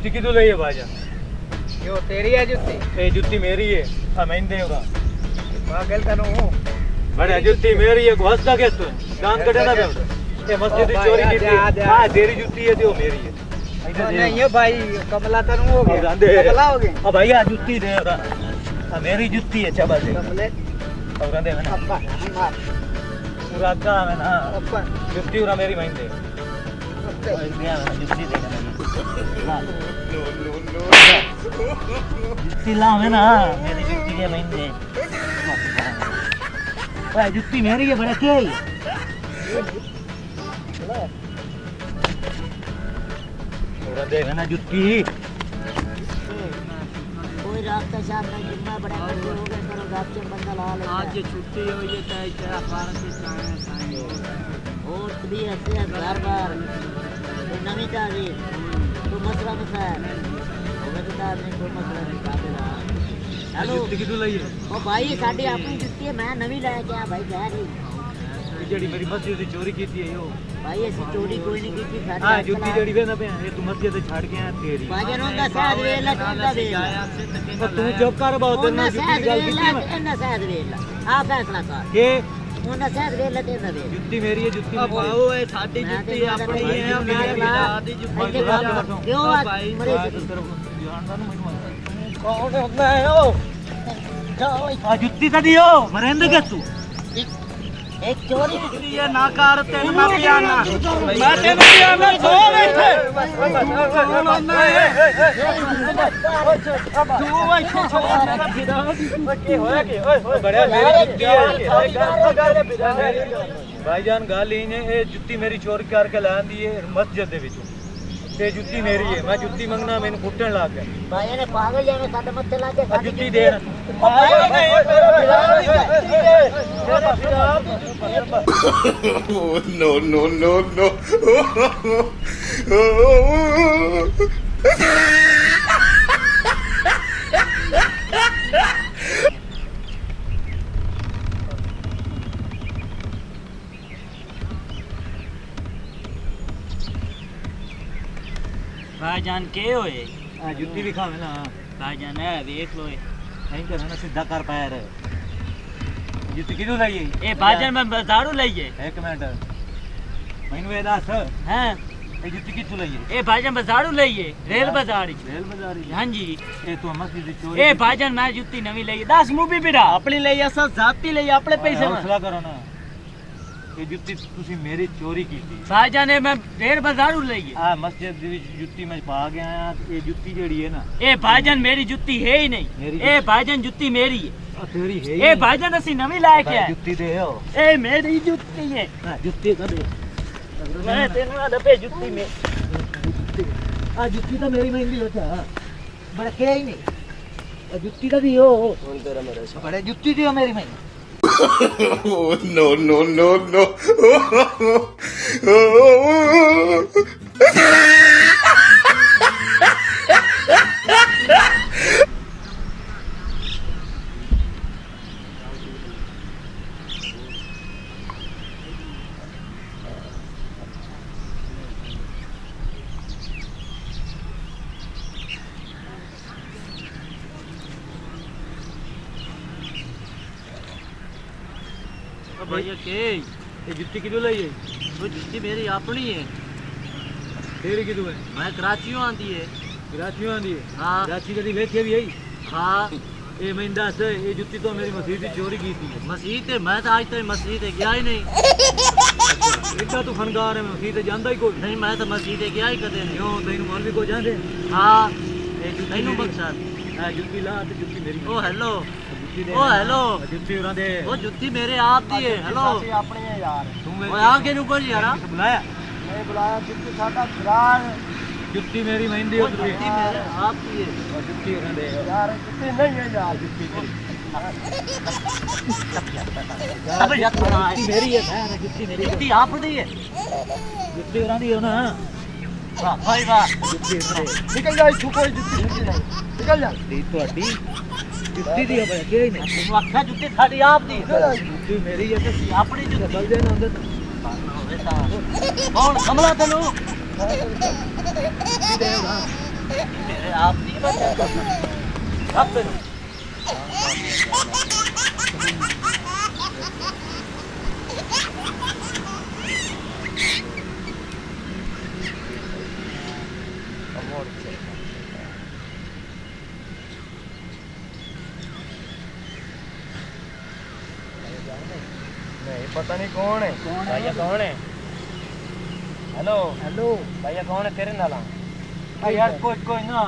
जुत्ती किदू लई है भाईजान? यो तेरी है जुत्ती? ए जुत्ती मेरी है। हां मैं दे होगा। पागल तनु बड़े जुत्ती मेरी है, हंसदा के तू जान कटे ना बे। ए मस्जिद की चोरी की थी। हां तेरी जुत्ती है तो मेरी है। नहीं ये भाई कमला तनु हो गया, कमला हो गया। अब भैया जुत्ती दे होगा। हां मेरी जुत्ती है चबा दे। कमले और दे ना अब्बा मार पूरा का है ना। अब्बा जुत्ती उरा मेरी मैं दे। जुत्ती दे ना। जुत्ती ला है ना मेरी जुत्ती के मैं दे। भाई जुत्ती मेरी है बड़ा के पूरा दे ना जुत्ती। कोई रात का शाम में जुम्मा बड़ा कर हो गया करो रात के बंदा ला ले। आज ये छुट्टी हो ये चाहे चाहे फारन से चाहे साईं और भी ऐसे बार-बार नवी तारीख तो मसला मसा है होगा तो नहीं कोई मसला नहीं काटे रहा। हेलो जुत्ती किदू लई है? ओ भाई साडी अपनी जुत्ती है मैं नवी लाया क्या भाई कह रही जेडी मेरी मस्जिद से चोरी की थी यो। भाई ऐसी चोरी कोई नहीं की साडी। हां जुत्ती जेडी वे ना पे ये तू मस्जिद से छाड़ के आया तेरी। बाजारों का साथ वेला का वेला और तू चुप कर बहुत ना जुत्ती गल की मैं ना साथ वेला आ फैसला कर के ਉਹਨਾਂ ਸਾਥ ਵੇਲ ਤੇ ਨਾ ਵੇਲ जुत्ती मेरी है जुत्ती बाबू ये साडी जुत्ती अपनी है मेरी बिना दी जुत्ती क्यों भाई मरे कौन होता है ओ आ जुत्ती ता दियो मरेंदे के तू एक चोरी जुत्ती है ना कर तेन मैं पियाना मैं तेन पियाना सो बैठे तू भाई छो मेरा फिदा के होया के ओए बड़ा मेरी जुत्ती है भाईजान गाल ही ने ए जुत्ती मेरी चोर करके लांदी है मस्जिद दे विचों ते जुत्ती मेरी है मैं जुत्ती मंगना मैंने कुटन लाग गया भाई ने पागल जाने साडे मत्थे लाके जुत्ती दे no, no, no, no. भाईजान के होए जुत्ती भी खावे ना भाईजान है देख लो नहीं कर ना सीधा कर पैर जुत्ती किदू लई ए भाईजान मैं बाजारों लईए एक मिनट मैनू ए दस हैं ए जुत्ती किथु लई ए भाईजान बाजारों लईए रेल बाजार रेल बाजार हां जी ए तू मस्जिद दी चोरी ए भाईजान मैं जुत्ती नवी लई 10 मूवी बिड़ा अपनी ले असा जाती ले अपने पैसे में हौसला करो ना ये जुत्ती तुसी मेरी चोरी की थी भाईजान ने मैं रेल बाजारों लईए आ मस्जिद दी विच जुत्ती मैं पा गया ये जुत्ती जेड़ी है ना ए भाईजान मेरी जुत्ती है ही नहीं मेरी ए भाईजान जुत्ती मेरी है आ तेरी है ए भाईजान असि नवी लाया क्या है जुत्ती दे हो ए मेरी जुत्ती है जुत्ती का दे मैं तेनू ना दबे जुत्ती में आ जुत्ती तो मेरी महंगी होता बड़ा के ही नहीं आ जुत्ती तो दियो कौन तेरा मेरे बड़े जुत्ती दियो मेरी महंगी no, no, no, no. भैया के ये जुत्ती किदू लई है वो जुत्ती मेरी अपनी है तेरी किदू है मैं कराचियों आंदी है कराची आंदी है हाँ कराची कदी वेखे भी आई हाँ ए मैं दस ये जुत्ती तो मेरी मस्जिद दी चोरी की थी मस्जिद है मैं तो आज तक मस्जिद है गया ही नहीं इतना तू फनकार है मस्जिद जानदा ही कोई नहीं मैं तो मस्जिद है गया ही कदे नहीं क्यों तैनू मौलवी को जाने हाँ ए जुत्ती तैनू मेरी- मकसद आ जुत्ती ला ते जुत्ती मेरी ओ हेलो जुत्ती दे ओ हेलो जुत्ती उरा दे वो जुत्ती मेरे आप दी है हेलो अपनी है यार तू ओ आके नु कोई यार बुलाया मैं बुलाया जुत्ती साडा फिरान जुत्ती मेरी महंदी वो हो जुत्ती मेरे आप दी है और जुत्ती उरा दे यार जुत्ती नहीं है यार जुत्ती मेरी अबे यार जुत्ती मेरी है मैं जुत्ती मेरी है जुत्ती आप दी है जुत्ती उरा दी हो ना वाह भाई वाह जुत्ती उरा दे निकल जा तू कोई जुत्ती नहीं निकल जा दी ਤੁਹਾਡੀ जुत्ती दी है के ही नहीं तू आखा जुत्ती साडी आप दी है जुत्ती मेरी है तो अपनी जुत्ती बल देना अंदर कौन कमला तनु जुत्ती दे उरा मेरे आप नहीं बता अब फिर नहीं पता नहीं कौन है भैया कौन है हेलो हेलो भैया कौन है तेरे नाल यार कोई कोई ना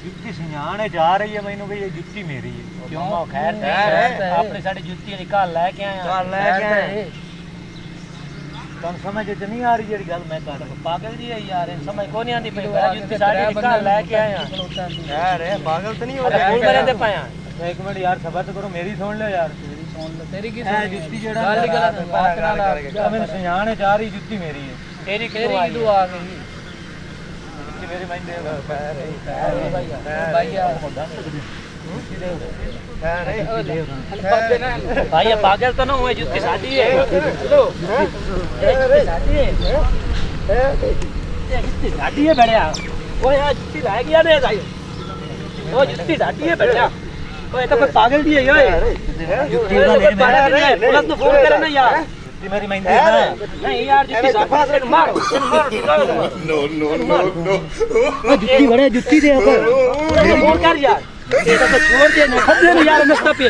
जुत्ती सियाने जा रही है मैनू भाई ये जुत्ती मेरी है क्यों खैर नहीं आपने साडी जुत्ती निकाल लेके आया तुम समझ च नहीं आ रही जेड़ी गल मैं कर पागल जी है यार समझ को नहीं आंदी पई जुत्ती साडी निकाल लेके आया यार पागल तो नहीं हो रहा बोल करे पाया एक मिनट यार सबर तो करो मेरी सुन लो यार तेरी की जुत्ती जेड़ा गाल गलत बात ना मैंने सियाने जा रही जुत्ती मेरी है तेरी की दुआ आ गई जुत्ती मेरी मैं दे भैया भैया पागल तो ना हुए जुत्ती साडी है हेलो जुत्ती साडी है बढ़िया ओ यार जुत्ती लाए गया ने भाई ओ जुत्ती साडी है बढ़िया ओ ये तो कोई पागल दी है यार जुत्ती का मेरी पुलिस को फोन करे ना यार जुत्ती मेरी मैं दे नहीं यार जुत्ती साडी मारो No, no, no, no. जुत्ती बड़े जुत्ती दे ऊपर फोन कर यार ये तो छोड़ दे ना खद दे यार नस्ता पे